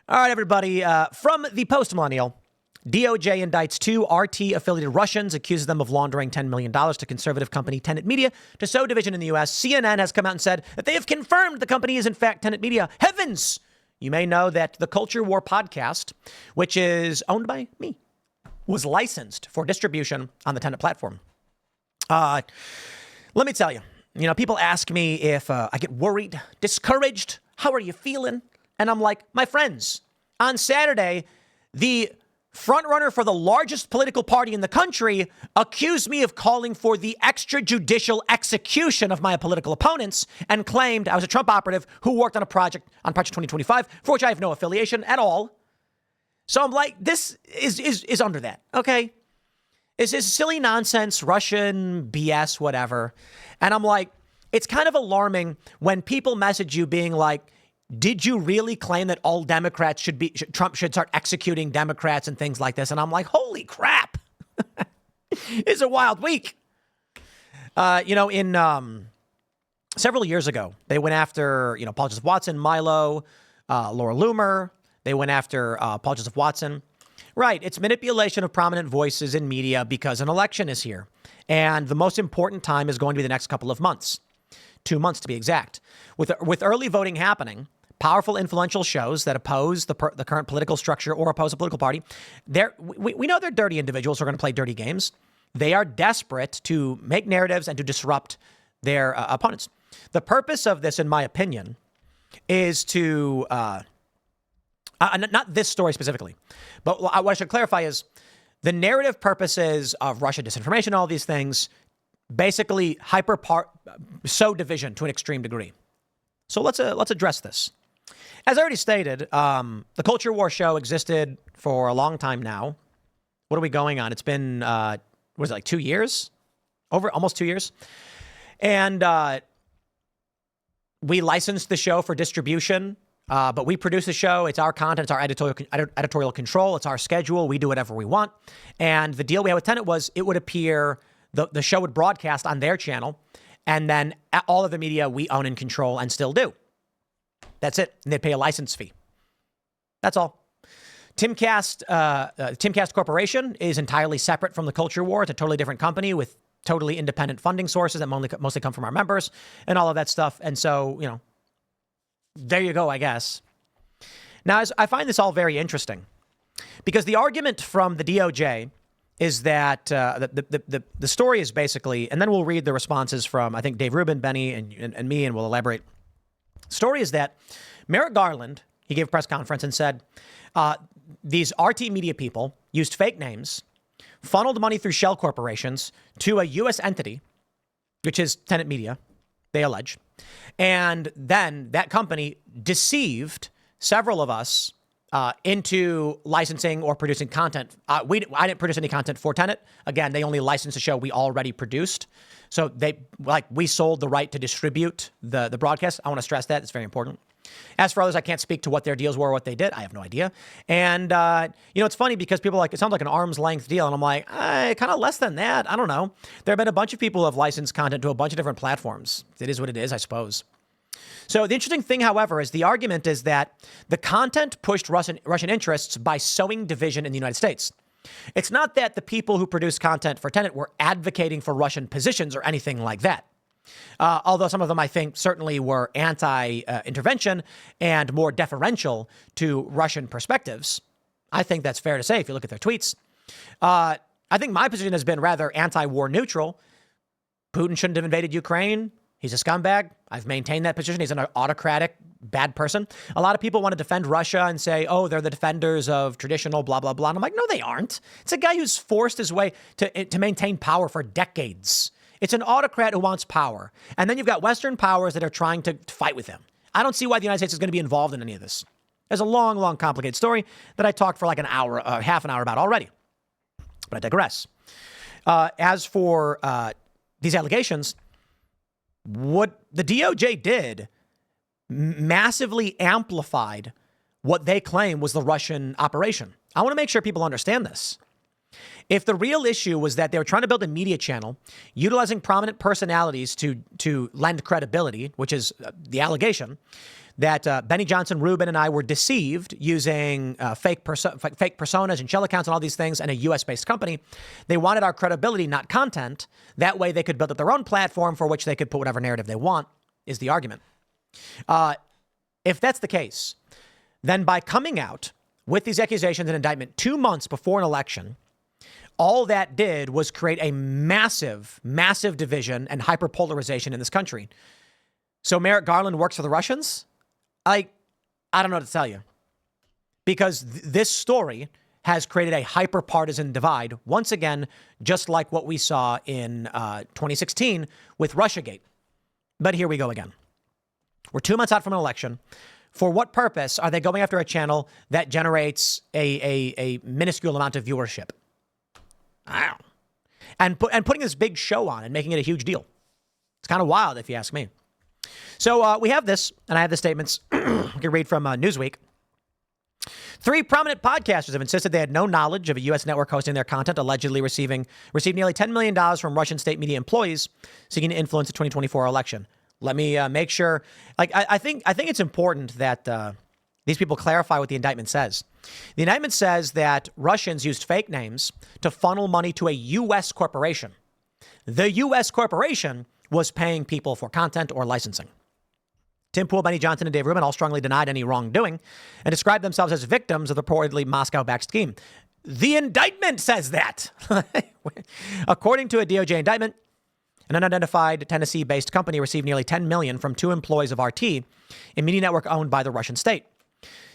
All right, everybody. From the post-millennial, DOJ indicts two RT-affiliated Russians, accuses them of laundering $10 million to conservative company Tenet Media to sow division in the U.S. CNN has come out and said that they have confirmed the company is, in fact, Tenet Media. Heavens! You may know that the Culture War podcast, which is owned by me, was licensed for distribution on the Tenet platform. Let me tell you, people ask me if I get worried, discouraged. How are you feeling? And I'm like, my friends, on Saturday, the frontrunner for the largest political party in the country accused me of calling for the extrajudicial execution of my political opponents and claimed I was a Trump operative who worked on Project 2025, for which I have no affiliation at all. So I'm like, this is under that, okay? It's this silly nonsense, Russian BS, whatever. And I'm like, it's kind of alarming when people message you being like, did you really claim that all Democrats Trump should start executing Democrats and things like this? And I'm like, holy crap. It's a wild week. In several years ago, they went after, Paul Joseph Watson, Milo, Laura Loomer. They went after Paul Joseph Watson. Right. It's manipulation of prominent voices in media because an election is here. And the most important time is going to be the next couple of months. 2 months to be exact. With early voting happening, powerful, influential shows that oppose the current political structure or oppose a political party, we know they're dirty individuals who are going to play dirty games. They are desperate to make narratives and to disrupt their opponents. The purpose of this, in my opinion, is to, not this story specifically, but what I should clarify is the narrative purposes of Russia disinformation, all these things, basically sow division to an extreme degree. So let's address this. As I already stated, the Culture War show existed for a long time now. What are we going on? It's been, was it like 2 years? Almost 2 years. And we licensed the show for distribution, but we produce the show. It's our content. It's our editorial control. It's our schedule. We do whatever we want. And the deal we had with Tenet was it would appear, the show would broadcast on their channel, and then all of the media we own and control and still do. That's it. And they pay a license fee. That's all. Timcast Corporation is entirely separate from the Culture War. It's a totally different company with totally independent funding sources that mostly come from our members and all of that stuff. And so, there you go, I guess. Now, I find this all very interesting because the argument from the DOJ is that the story is basically, and then we'll read the responses from, I think, Dave Rubin, Benny, and me, and we'll elaborate. Story is that Merrick Garland, he gave a press conference and said, these RT media people used fake names, funneled money through shell corporations to a U.S. entity, which is Tenet Media, they allege. And then that company deceived several of us into licensing or producing content. I didn't produce any content for Tenet. Again, they only licensed a show we already produced. So we sold the right to distribute the broadcast. I want to stress that. It's very important. As for others, I can't speak to what their deals were or what they did. I have no idea. And, it's funny because people are like, it sounds like an arm's length deal. And I'm like, kind of less than that. I don't know. There have been a bunch of people who have licensed content to a bunch of different platforms. It is what it is, I suppose. So the interesting thing, however, is the argument is that the content pushed Russian interests by sowing division in the United States. It's not that the people who produce content for Tenet were advocating for Russian positions or anything like that. Although some of them, I think, certainly were anti-intervention and more deferential to Russian perspectives. I think that's fair to say if you look at their tweets. I think my position has been rather anti-war neutral. Putin shouldn't have invaded Ukraine. He's a scumbag. I've maintained that position. He's an autocratic, bad person. A lot of people want to defend Russia and say, oh, they're the defenders of traditional blah, blah, blah. And I'm like, no, they aren't. It's a guy who's forced his way to maintain power for decades. It's an autocrat who wants power. And then you've got Western powers that are trying to fight with him. I don't see why the United States is going to be involved in any of this. There's a long, long, complicated story that I talked for like an hour, half an hour about already. But I digress. As for these allegations, what the DOJ did massively amplified what they claim was the Russian operation. I want to make sure people understand this. If the real issue was that they were trying to build a media channel, utilizing prominent personalities to lend credibility, which is the allegation, that Benny Johnson, Rubin, and I were deceived using fake personas and shell accounts and all these things in a U.S.-based company. They wanted our credibility, not content. That way they could build up their own platform for which they could put whatever narrative they want, is the argument. If that's the case, then by coming out with these accusations and indictment 2 months before an election, all that did was create a massive, massive division and hyperpolarization in this country. So Merrick Garland works for the Russians? I don't know what to tell you. Because this story has created a hyper-partisan divide, once again, just like what we saw in 2016 with Russiagate. But here we go again. We're 2 months out from an election. For what purpose are they going after a channel that generates a minuscule amount of viewership? I don't know. And putting this big show on and making it a huge deal. It's kind of wild, if you ask me. So we have this, and I have the statements. You can read from Newsweek. 3 prominent podcasters have insisted they had no knowledge of a U.S. network hosting their content, allegedly received nearly $10 million from Russian state media employees seeking to influence the 2024 election. Let me make sure. I think it's important that these people clarify what the indictment says. The indictment says that Russians used fake names to funnel money to a U.S. corporation. The U.S. corporation was paying people for content or licensing. Tim Pool, Benny Johnson, and Dave Rubin all strongly denied any wrongdoing and described themselves as victims of the reportedly Moscow-backed scheme. The indictment says that. According to a DOJ indictment, an unidentified Tennessee-based company received nearly $10 million from 2 employees of RT, a media network owned by the Russian state.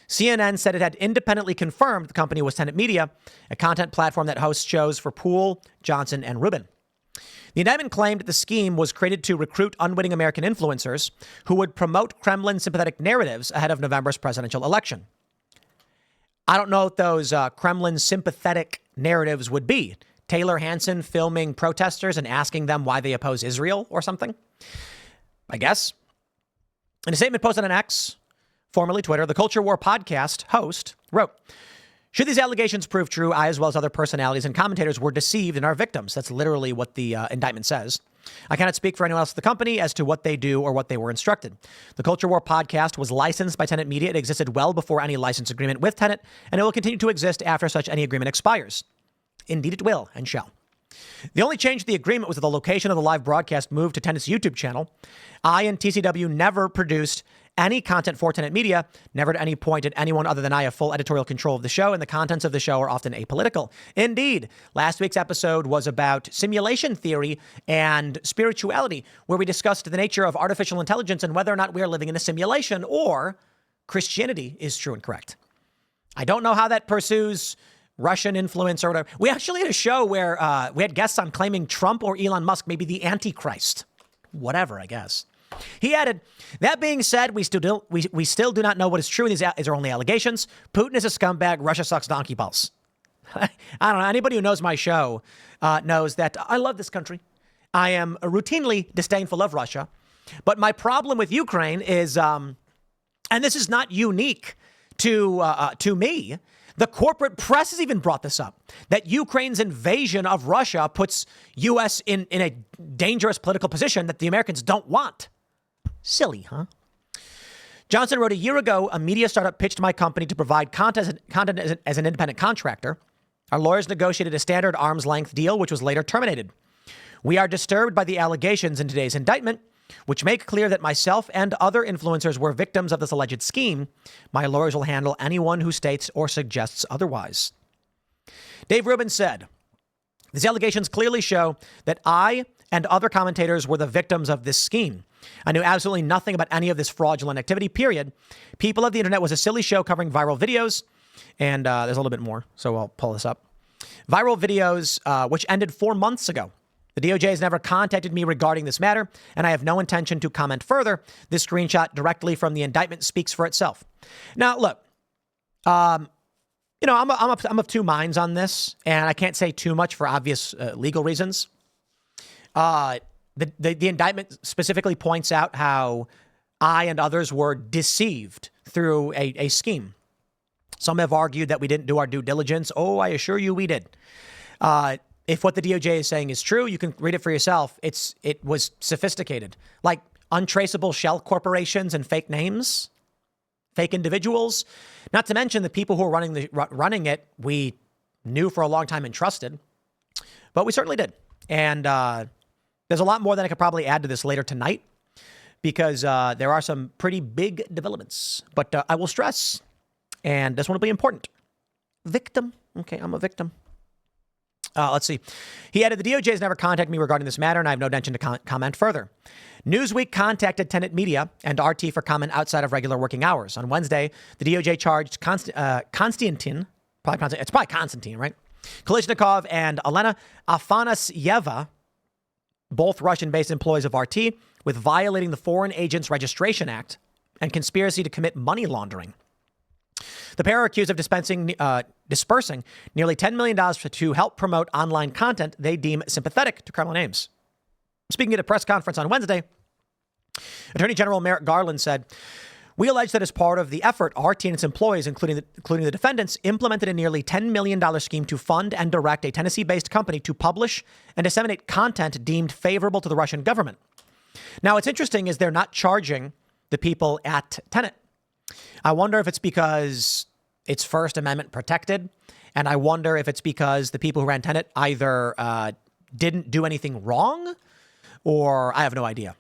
CNN said it had independently confirmed the company was Tenet Media, a content platform that hosts shows for Pool, Johnson, and Rubin. The indictment claimed that the scheme was created to recruit unwitting American influencers who would promote Kremlin-sympathetic narratives ahead of November's presidential election. I don't know what those Kremlin-sympathetic narratives would be. Taylor Hansen filming protesters and asking them why they oppose Israel or something, I guess. In a statement posted on X, formerly Twitter, the Culture War podcast host wrote, "Should these allegations prove true, I, as well as other personalities and commentators, were deceived and are victims." That's literally what the indictment says. "I cannot speak for anyone else at the company as to what they do or what they were instructed. The Culture War podcast was licensed by Tenet Media. It existed well before any license agreement with Tenet, and it will continue to exist after such any agreement expires. Indeed, it will and shall. The only change to the agreement was that the location of the live broadcast moved to Tenet's YouTube channel. I and TCW never produced any content for Tenet Media, never at any point did anyone other than I have full editorial control of the show, and the contents of the show are often apolitical. Indeed, last week's episode was about simulation theory and spirituality, where we discussed the nature of artificial intelligence and whether or not we are living in a simulation or Christianity is true and correct. I don't know how that pursues Russian influence or whatever. We actually had a show where we had guests on claiming Trump or Elon Musk may be the Antichrist. Whatever, I guess. He added, that being said, we still do not know what is true. These are only allegations. Putin is a scumbag. Russia sucks donkey balls. I don't know. Anybody who knows my show knows that I love this country. I am routinely disdainful of Russia. But my problem with Ukraine is, and this is not unique to me, the corporate press has even brought this up, that Ukraine's invasion of Russia puts U.S. in a dangerous political position that the Americans don't want. Silly, huh? Johnson wrote, a year ago, a media startup pitched my company to provide content as an independent contractor. Our lawyers negotiated a standard arm's length deal, which was later terminated. We are disturbed by the allegations in today's indictment, which make clear that myself and other influencers were victims of this alleged scheme. My lawyers will handle anyone who states or suggests otherwise. Dave Rubin said, these allegations clearly show that I and other commentators were the victims of this scheme. I knew absolutely nothing about any of this fraudulent activity, period. People of the internet was a silly show covering viral videos. And there's a little bit more, so I'll pull this up. Viral videos, which ended 4 months ago. The DOJ has never contacted me regarding this matter, and I have no intention to comment further. This screenshot directly from the indictment speaks for itself. Now, look, I'm of 2 minds on this, and I can't say too much for obvious legal reasons. The indictment specifically points out how I and others were deceived through a scheme. Some have argued that we didn't do our due diligence. Oh, I assure you we did. If what the DOJ is saying is true, you can read it for yourself. It was sophisticated, like untraceable shell corporations and fake names. fake individuals, not to mention the people who are running it we knew for a long time and trusted. But we certainly did. And there's a lot more that I could probably add to this later tonight because there are some pretty big developments. But I will stress, and this one will be important, victim. Okay, I'm a victim. Let's see. He added, the DOJ has never contacted me regarding this matter, and I have no intention to comment further. Newsweek contacted Tenet Media and RT for comment outside of regular working hours. On Wednesday, the DOJ charged Konstantin, it's probably Konstantin, right? Kalishnikov and Elena Afanasyeva, both Russian-based employees of RT, with violating the Foreign Agents Registration Act and conspiracy to commit money laundering. The pair are accused of dispersing nearly $10 million to help promote online content they deem sympathetic to Kremlin aims. Speaking at a press conference on Wednesday, Attorney General Merrick Garland said, we allege that as part of the effort, RT and its employees, including the defendants, implemented a nearly $10 million scheme to fund and direct a Tennessee-based company to publish and disseminate content deemed favorable to the Russian government. Now, what's interesting is they're not charging the people at Tenet. I wonder if it's because it's First Amendment protected, and I wonder if it's because the people who ran Tenet either didn't do anything wrong, or I have no idea.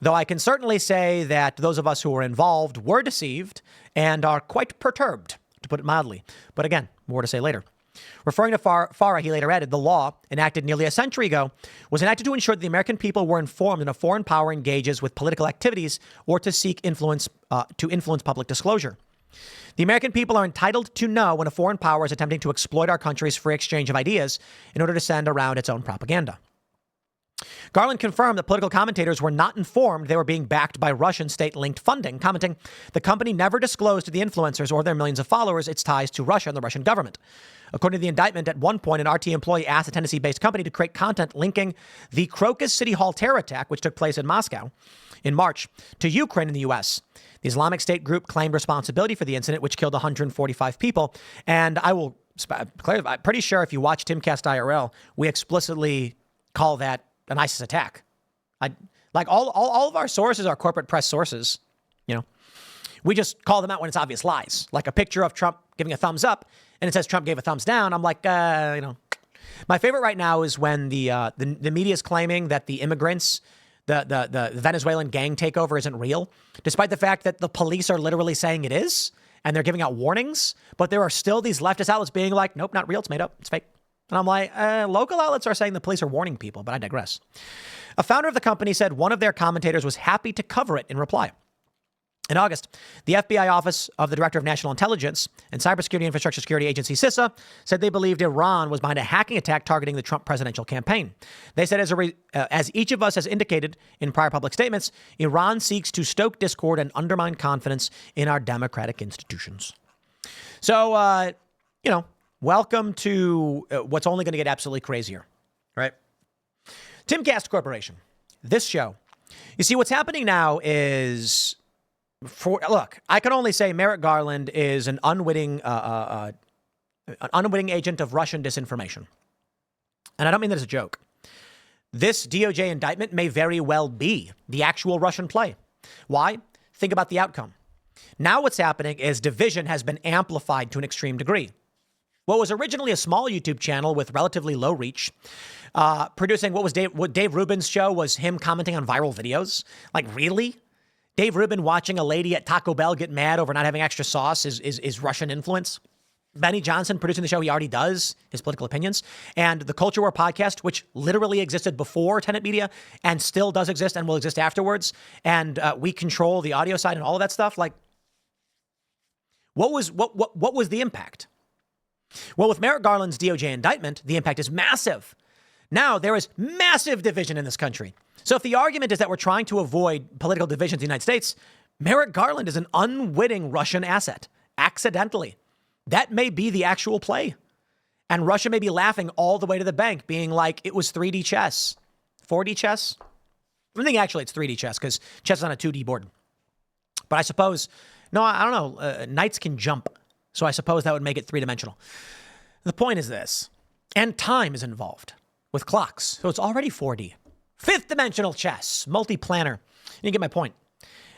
Though I can certainly say that those of us who were involved were deceived and are quite perturbed, to put it mildly. But again, more to say later. Referring to Farah, he later added, the law, enacted nearly a century ago, was enacted to ensure that the American people were informed when a foreign power engages with political activities or to seek influence public disclosure. The American people are entitled to know when a foreign power is attempting to exploit our country's free exchange of ideas in order to send around its own propaganda. Garland confirmed that political commentators were not informed they were being backed by Russian state-linked funding, commenting, the company never disclosed to the influencers or their millions of followers its ties to Russia and the Russian government. According to the indictment, at one point, an RT employee asked a Tennessee-based company to create content linking the Crocus City Hall terror attack, which took place in Moscow in March, to Ukraine in the U.S. The Islamic State group claimed responsibility for the incident, which killed 145 people. And I'm pretty sure if you watch Timcast IRL, we explicitly call that an ISIS attack. All of our sources are corporate press sources. You know, we just call them out when it's obvious lies, like a picture of Trump giving a thumbs up and it says Trump gave a thumbs down. I'm like, my favorite right now is when the media is claiming that the immigrants, the Venezuelan gang takeover isn't real, despite the fact that the police are literally saying it is, and they're giving out warnings. But there are still these leftist outlets being like, nope, not real. It's made up. It's fake. And I'm like, local outlets are saying the police are warning people, but I digress. A founder of the company said one of their commentators was happy to cover it in reply. In August, the FBI Office of the Director of National Intelligence and Cybersecurity Infrastructure Security Agency, CISA, said they believed Iran was behind a hacking attack targeting the Trump presidential campaign. They said, as each of us has indicated in prior public statements, Iran seeks to stoke discord and undermine confidence in our democratic institutions. So, welcome to what's only going to get absolutely crazier, right? Timcast Corporation, this show. You see, what's happening now is... Look, I can only say Merrick Garland is an unwitting agent of Russian disinformation. And I don't mean that as a joke. This DOJ indictment may very well be the actual Russian play. Why? Think about the outcome. Now what's happening is division has been amplified to an extreme degree. What was originally a small YouTube channel with relatively low reach, producing what Dave Rubin's show was him commenting on viral videos. Like, really? Dave Rubin watching a lady at Taco Bell get mad over not having extra sauce is Russian influence. Benny Johnson producing the show he already does, his political opinions. And the Culture War podcast, which literally existed before Tenet Media and still does exist and will exist afterwards. And we control the audio side and all of that stuff. Like, what was the impact? Well, with Merrick Garland's DOJ indictment, the impact is massive. Now there is massive division in this country. So if the argument is that we're trying to avoid political divisions in the United States, Merrick Garland is an unwitting Russian asset, accidentally. That may be the actual play. And Russia may be laughing all the way to the bank, being like, it was 3D chess. 4D chess? I think actually it's 3D chess because chess is on a 2D board. But I suppose, no, I don't know. Knights can jump. So I suppose that would make it three-dimensional. The point is this, and time is involved with clocks. So it's already 4D. Fifth dimensional chess, multi-planner. You get my point.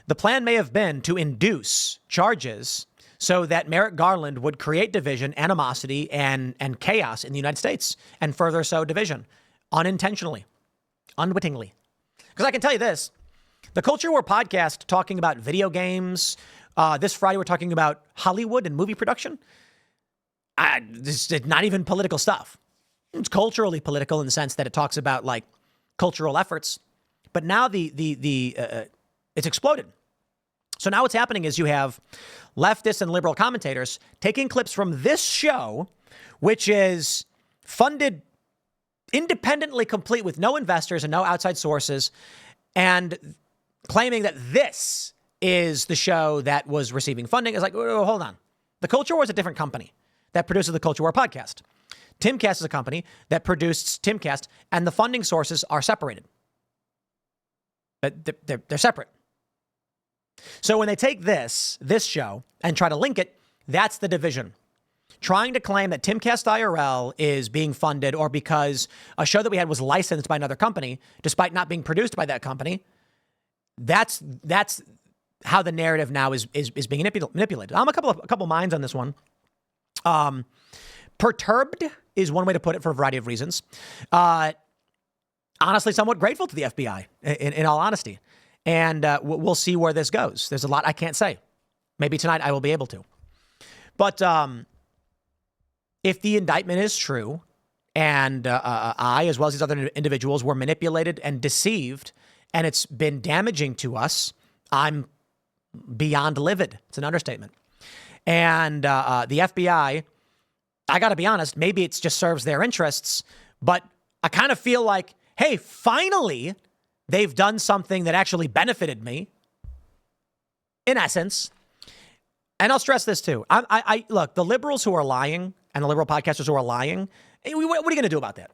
The plan may have been to induce charges so that Merrick Garland would create division, animosity, and chaos in the United States, and further sow division unintentionally, unwittingly. Because I can tell you this, the Culture War podcast talking about video games, this Friday we're talking about Hollywood and movie production. This is not even political stuff. It's culturally political in the sense that it talks about like cultural efforts. But now it's exploded. So now what's happening is you have leftist and liberal commentators taking clips from this show, which is funded independently, complete with no investors and no outside sources, and claiming that this is the show that was receiving funding. It's like, oh, hold on. The Culture War is a different company that produces the Culture War podcast. Timcast is a company that produced Timcast, and the funding sources are separated. They're separate. So when they take this show and try to link it, that's the division. Trying to claim that Timcast IRL is being funded or because a show that we had was licensed by another company, despite not being produced by that company. That's how the narrative now is being manipulated. I'm a couple minds on this one. Perturbed is one way to put it for a variety of reasons. Honestly, somewhat grateful to the FBI, in all honesty. And we'll see where this goes. There's a lot I can't say. Maybe tonight I will be able to. But if the indictment is true, and I, as well as these other individuals, were manipulated and deceived, and it's been damaging to us, I'm beyond livid. It's an understatement. And the FBI, I got to be honest, maybe it just serves their interests, but I kind of feel like, hey, finally, they've done something that actually benefited me, in essence. And I'll stress this too. I look, the liberals who are lying and the liberal podcasters who are lying, what are you going to do about that?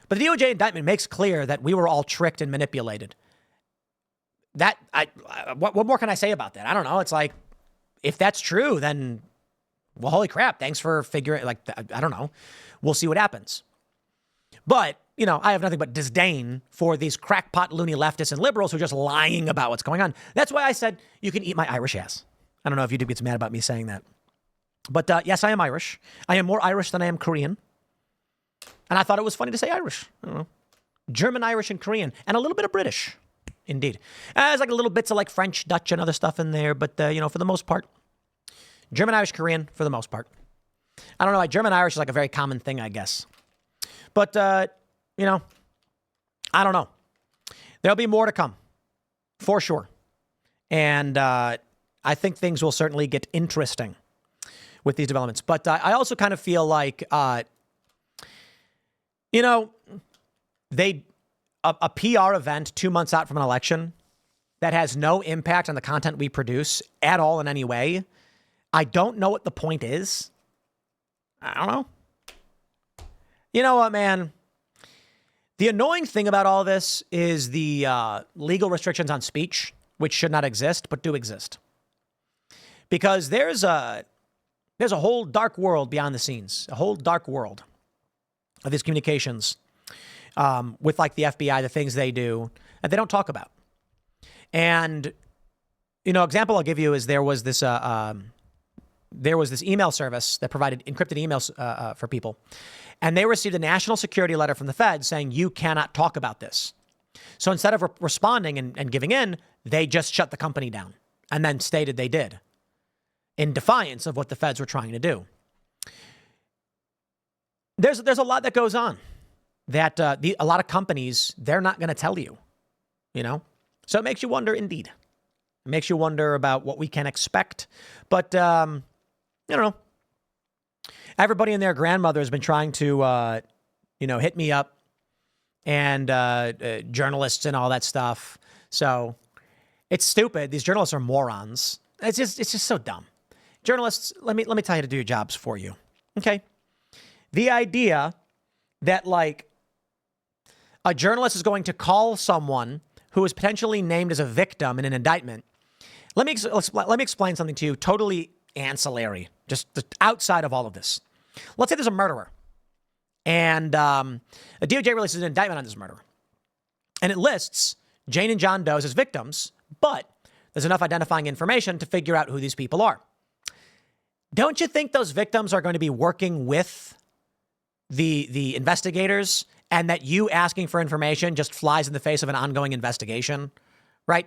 But the DOJ indictment makes clear that we were all tricked and manipulated. What more can I say about that? I don't know. It's like, if that's true, then, well, holy crap. Thanks for figuring, like, I don't know. We'll see what happens. But, I have nothing but disdain for these crackpot, loony leftists and liberals who are just lying about what's going on. That's why I said you can eat my Irish ass. I don't know if YouTube gets mad about me saying that. But yes, I am Irish. I am more Irish than I am Korean. And I thought it was funny to say Irish. I don't know. German, Irish, and Korean. And a little bit of British. Indeed. There's like little bits of like French, Dutch, and other stuff in there. But, for the most part, German, Irish, Korean, for the most part. I don't know. Like German, Irish is like a very common thing, I guess. But, I don't know. There'll be more to come. For sure. And I think things will certainly get interesting with these developments. But I also kind of feel like, a PR event 2 months out from an election that has no impact on the content we produce at all in any way. I don't know what the point is. I don't know. You know what, man? The annoying thing about all this is the legal restrictions on speech, which should not exist, but do exist. Because there's a whole dark world beyond the scenes, a whole dark world of these communications with like the FBI, the things they do, that they don't talk about. And, example I'll give you is there was this email service that provided encrypted emails for people. And they received a national security letter from the Fed saying, you cannot talk about this. So instead of responding and giving in, they just shut the company down and then stated they did in defiance of what the feds were trying to do. There's a lot that goes on that a lot of companies, they're not going to tell you, So it makes you wonder, indeed. It makes you wonder about what we can expect. But, everybody and their grandmother has been trying to, hit me up, and journalists and all that stuff. So it's stupid. These journalists are morons. It's just so dumb. Journalists, let me tell you to do your jobs for you. Okay. The idea that like a journalist is going to call someone who is potentially named as a victim in an indictment. Let me explain something to you totally ancillary, just outside of all of this. Let's say there's a murderer and a DOJ releases an indictment on this murderer, and it lists Jane and John Doe's as victims, but There's enough identifying information to figure out who these people are. Don't you think those victims are going to be working with the investigators, and that you asking for information just flies in the face of an ongoing investigation, right?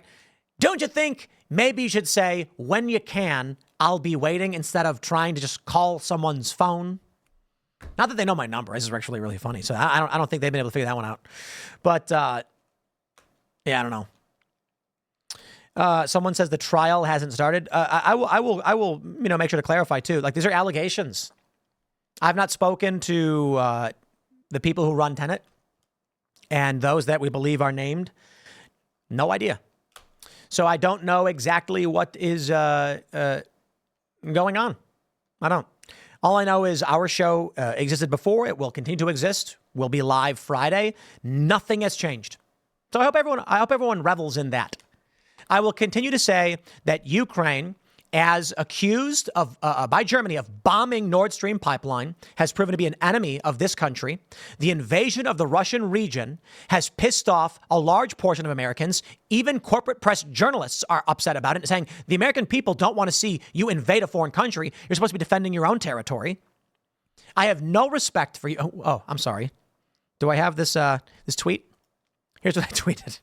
Don't you think maybe you should say, when you can, I'll be waiting, instead of trying to just call someone's phone? Not that they know my number. This is actually really funny. So I don't think they've been able to figure that one out. But yeah, I don't know. Someone says the trial hasn't started. I will make sure to clarify too. Like, these are allegations. I've not spoken to the people who run Tenet, and those that we believe are named. No idea. So I don't know exactly what is going on. I don't. All I know is our show existed before. It will continue to exist. We'll be live Friday. Nothing has changed. So I hope everyone revels in that. I will continue to say that Ukraine, as accused of by Germany of bombing Nord Stream pipeline, has proven to be an enemy of this country. The invasion of the Russian region has pissed off a large portion of Americans. Even corporate press journalists are upset about it, saying the American people don't want to see you invade a foreign country. You're supposed to be defending your own territory. I have no respect for you. Oh, I'm sorry. Do I have this tweet? Here's what I tweeted.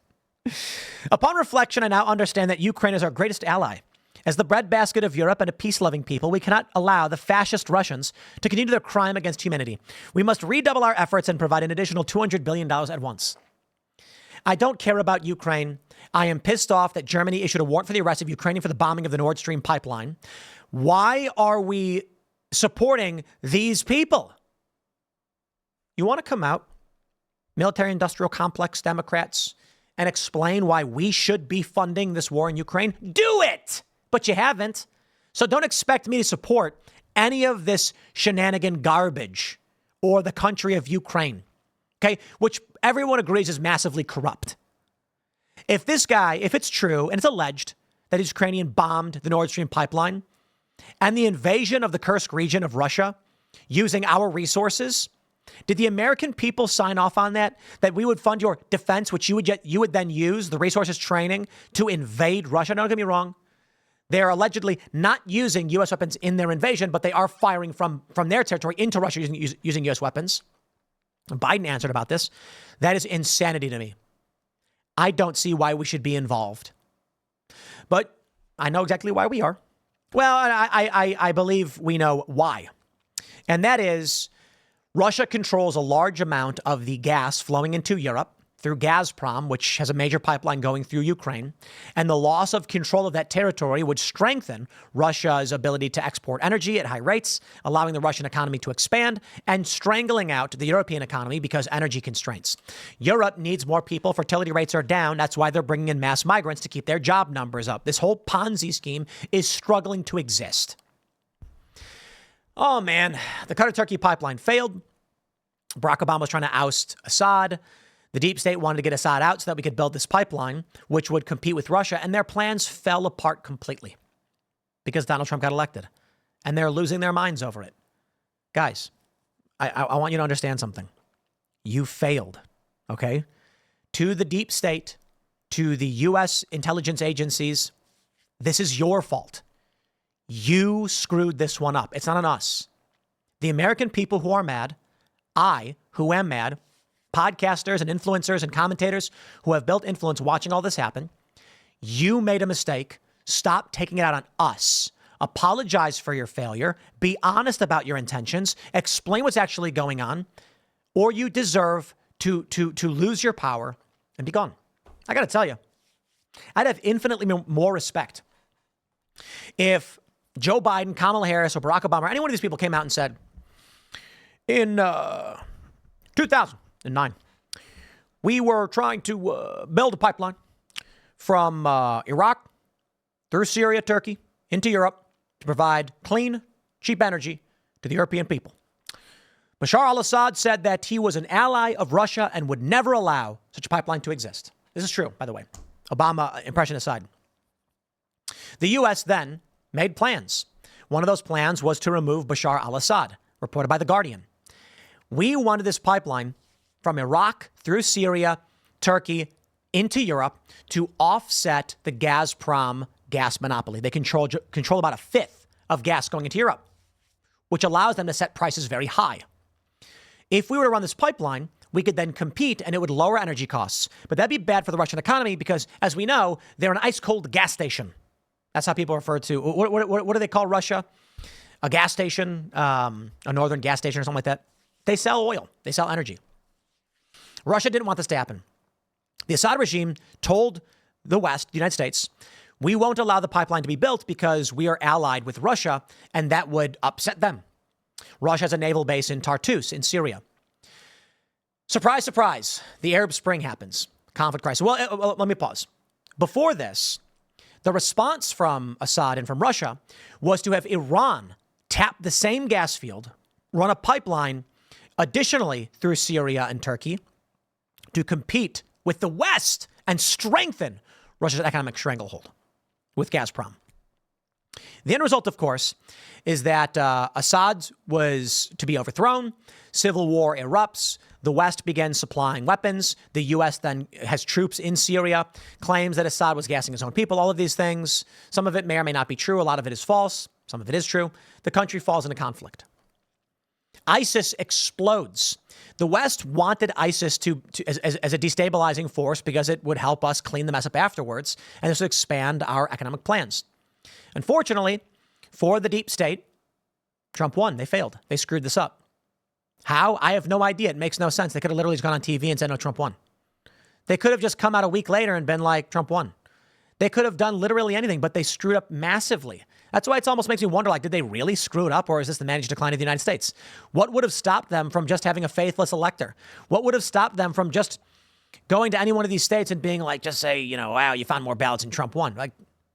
Upon reflection, I now understand that Ukraine is our greatest ally. As the breadbasket of Europe and a peace-loving people, we cannot allow the fascist Russians to continue their crime against humanity. We must redouble our efforts and provide an additional $200 billion at once. I don't care about Ukraine. I am pissed off that Germany issued a warrant for the arrest of Ukraine for the bombing of the Nord Stream pipeline. Why are we supporting these people? You want to come out, military-industrial complex Democrats, and explain why we should be funding this war in Ukraine? Do it! But you haven't. So don't expect me to support any of this shenanigan garbage or the country of Ukraine, okay? Which everyone agrees is massively corrupt. If it's true, and it's alleged that Ukrainian bombed the Nord Stream pipeline and the invasion of the Kursk region of Russia using our resources, did the American people sign off on that? That we would fund your defense, which you would then use the resources training to invade Russia? Don't get me wrong. They're allegedly not using U.S. weapons in their invasion, but they are firing from their territory into Russia using U.S. weapons. Biden answered about this. That is insanity to me. I don't see why we should be involved. But I know exactly why we are. Well, I believe we know why. And that is, Russia controls a large amount of the gas flowing into Europe through Gazprom, which has a major pipeline going through Ukraine. And the loss of control of that territory would strengthen Russia's ability to export energy at high rates, allowing the Russian economy to expand and strangling out the European economy because energy constraints. Europe needs more people. Fertility rates are down. That's why they're bringing in mass migrants to keep their job numbers up. This whole Ponzi scheme is struggling to exist. Oh, man, the Qatar-Turkey pipeline failed. Barack Obama was trying to oust Assad. The deep state wanted to get Assad out so that we could build this pipeline, which would compete with Russia. And their plans fell apart completely because Donald Trump got elected. And they're losing their minds over it. Guys, I want you to understand something. You failed, okay? To the deep state, to the U.S. intelligence agencies, this is your fault. You screwed this one up. It's not on us. The American people who are mad, I, who am mad, podcasters and influencers and commentators who have built influence watching all this happen, you made a mistake. Stop taking it out on us. Apologize for your failure. Be honest about your intentions. Explain what's actually going on, or you deserve to lose your power and be gone. I got to tell you, I'd have infinitely more respect if Joe Biden, Kamala Harris, or Barack Obama, or any one of these people came out and said, in 2009, we were trying to build a pipeline from Iraq through Syria, Turkey, into Europe to provide clean, cheap energy to the European people. Bashar al-Assad said that he was an ally of Russia and would never allow such a pipeline to exist. This is true, by the way. Obama impression aside. The U.S. then made plans. One of those plans was to remove Bashar al-Assad, reported by The Guardian. We wanted this pipeline from Iraq through Syria, Turkey, into Europe to offset the Gazprom gas monopoly. They control about a fifth of gas going into Europe, which allows them to set prices very high. If we were to run this pipeline, we could then compete and it would lower energy costs. But that'd be bad for the Russian economy because, as we know, they're an ice-cold gas station. That's how people refer to, what do they call Russia? A gas station, a northern gas station or something like that. They sell oil. They sell energy. Russia didn't want this to happen. The Assad regime told the West, the United States, we won't allow the pipeline to be built because we are allied with Russia, and that would upset them. Russia has a naval base in Tartus in Syria. Surprise, surprise, the Arab Spring happens. Conflict crisis. Well, let me pause. Before this, the response from Assad and from Russia was to have Iran tap the same gas field, run a pipeline additionally through Syria and Turkey to compete with the West and strengthen Russia's economic stranglehold with Gazprom. The end result, of course, is that Assad was to be overthrown. Civil war erupts. The West begins supplying weapons. The U.S. then has troops in Syria, claims that Assad was gassing his own people, all of these things. Some of it may or may not be true. A lot of it is false. Some of it is true. The country falls into conflict. ISIS explodes. The West wanted ISIS as a destabilizing force because it would help us clean the mess up afterwards, and this would expand our economic plans. Unfortunately, for the deep state, Trump won. They failed. They screwed this up. How? I have no idea. It makes no sense. They could have literally just gone on TV and said, no, Trump won. They could have just come out a week later and been like, Trump won. They could have done literally anything, but they screwed up massively. That's why it almost makes me wonder, like, did they really screw it up, or is this the managed decline of the United States? What would have stopped them from just having a faithless elector? What would have stopped them from just going to any one of these states and being like, just say, wow, you found more ballots and Trump won? Like,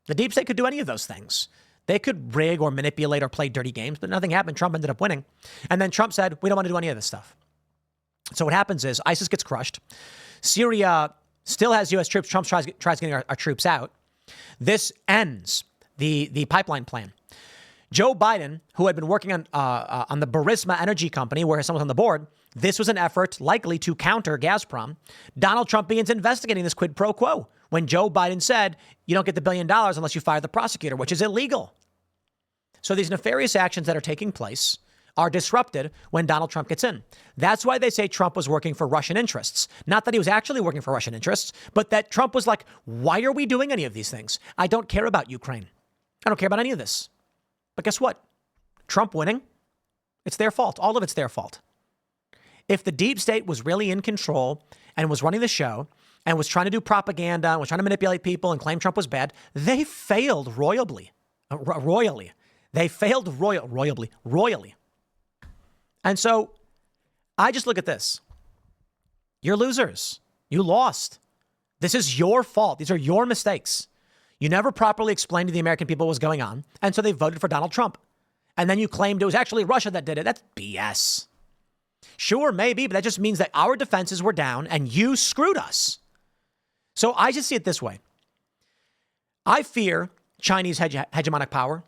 the deep state could do any of those things. They could rig or manipulate or play dirty games, but nothing happened. Trump ended up winning. And then Trump said, we don't want to do any of this stuff. So what happens is ISIS gets crushed. Syria still has U.S. troops. Trump tries getting our troops out. This ends the pipeline plan. Joe Biden, who had been working on the Burisma Energy Company, where someone was on the board, this was an effort likely to counter Gazprom. Donald Trump begins investigating this quid pro quo when Joe Biden said, you don't get the $1 billion unless you fire the prosecutor, which is illegal. So these nefarious actions that are taking place are disrupted when Donald Trump gets in. That's why they say Trump was working for Russian interests. Not that he was actually working for Russian interests, but that Trump was like, why are we doing any of these things? I don't care about Ukraine. I don't care about any of this. But guess what? Trump winning, it's their fault. All of it's their fault. If the deep state was really in control and was running the show and was trying to do propaganda and was trying to manipulate people and claim Trump was bad, they failed royally. They failed royally. And so I just look at this. You're losers. You lost. This is your fault. These are your mistakes. You never properly explained to the American people what was going on, and so they voted for Donald Trump. And then you claimed it was actually Russia that did it. That's BS. Sure, maybe, but that just means that our defenses were down and you screwed us. So I just see it this way. I fear Chinese hegemonic power,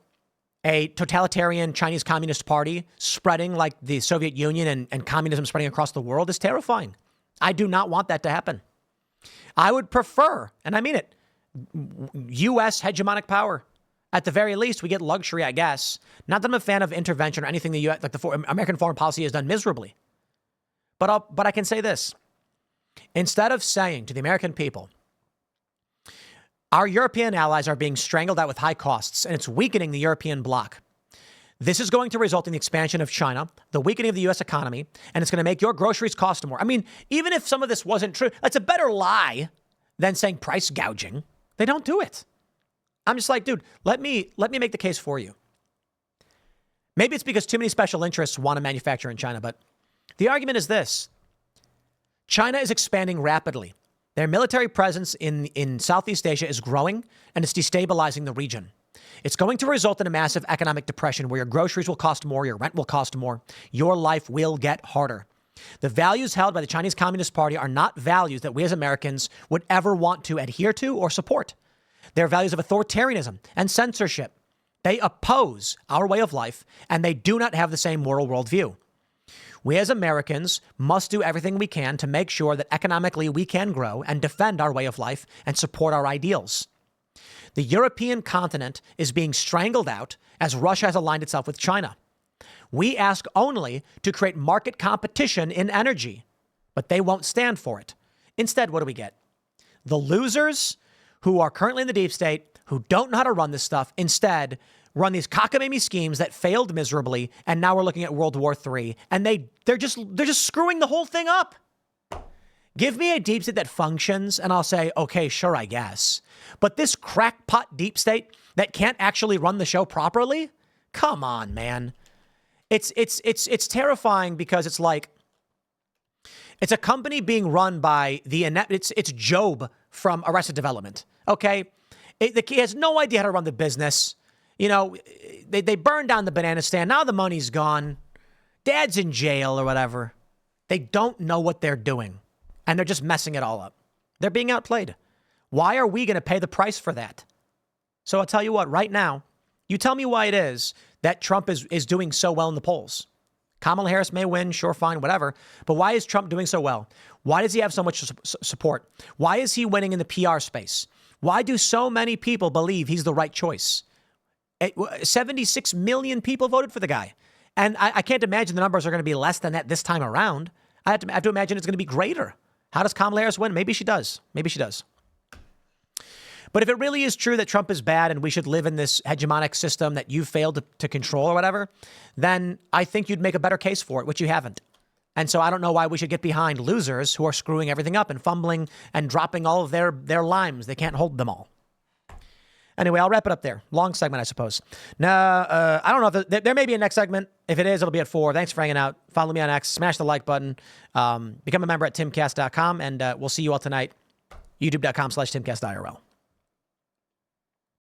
a totalitarian Chinese Communist Party spreading like the Soviet Union and communism spreading across the world is terrifying. I do not want that to happen. I would prefer, and I mean it, U.S. hegemonic power. At the very least, we get luxury, I guess. Not that I'm a fan of intervention or anything the U.S., like American foreign policy has done miserably. But I can say this. Instead of saying to the American people, our European allies are being strangled out with high costs, and it's weakening the European bloc. This is going to result in the expansion of China, the weakening of the U.S. economy, and it's going to make your groceries cost more. I mean, even if some of this wasn't true, that's a better lie than saying price gouging. They don't do it. I'm just like, dude, let me make the case for you. Maybe it's because too many special interests want to manufacture in China, but the argument is this. China is expanding rapidly. Their military presence in Southeast Asia is growing, and it's destabilizing the region. It's going to result in a massive economic depression where your groceries will cost more, your rent will cost more, your life will get harder. The values held by the Chinese Communist Party are not values that we as Americans would ever want to adhere to or support. They're values of authoritarianism and censorship. They oppose our way of life, and they do not have the same moral worldview. We as Americans must do everything we can to make sure that economically we can grow and defend our way of life and support our ideals. The European continent is being strangled out as Russia has aligned itself with China. We ask only to create market competition in energy, but they won't stand for it. Instead, what do we get? The losers who are currently in the deep state, who don't know how to run this stuff, instead run these cockamamie schemes that failed miserably, and now we're looking at World War III, and they're just screwing the whole thing up. Give me a deep state that functions, and I'll say, okay, sure, I guess. But this crackpot deep state that can't actually run the show properly? Come on, man. It's terrifying because it's like, it's a company being run by it's Job from Arrested Development. Okay. He has no idea how to run the business. You know, they burned down the banana stand. Now the money's gone. Dad's in jail or whatever. They don't know what they're doing and they're just messing it all up. They're being outplayed. Why are we going to pay the price for that? So I'll tell you what, right now, you tell me why it is that Trump is doing so well in the polls. Kamala Harris may win, sure, fine, whatever. But why is Trump doing so well? Why does he have so much support? Why is he winning in the PR space? Why do so many people believe he's the right choice? 76 million people voted for the guy. And I can't imagine the numbers are going to be less than that this time around. I have to imagine it's going to be greater. How does Kamala Harris win? Maybe she does. Maybe she does. But if it really is true that Trump is bad and we should live in this hegemonic system that you failed to control or whatever, then I think you'd make a better case for it, which you haven't. And so I don't know why we should get behind losers who are screwing everything up and fumbling and dropping all of their limes. They can't hold them all. Anyway, I'll wrap it up there. Long segment, I suppose. Now, I don't know if there may be a next segment. If it is, it'll be at 4. Thanks for hanging out. Follow me on X. Smash the like button. Become a member at timcast.com. And we'll see you all tonight. youtube.com/timcastirl.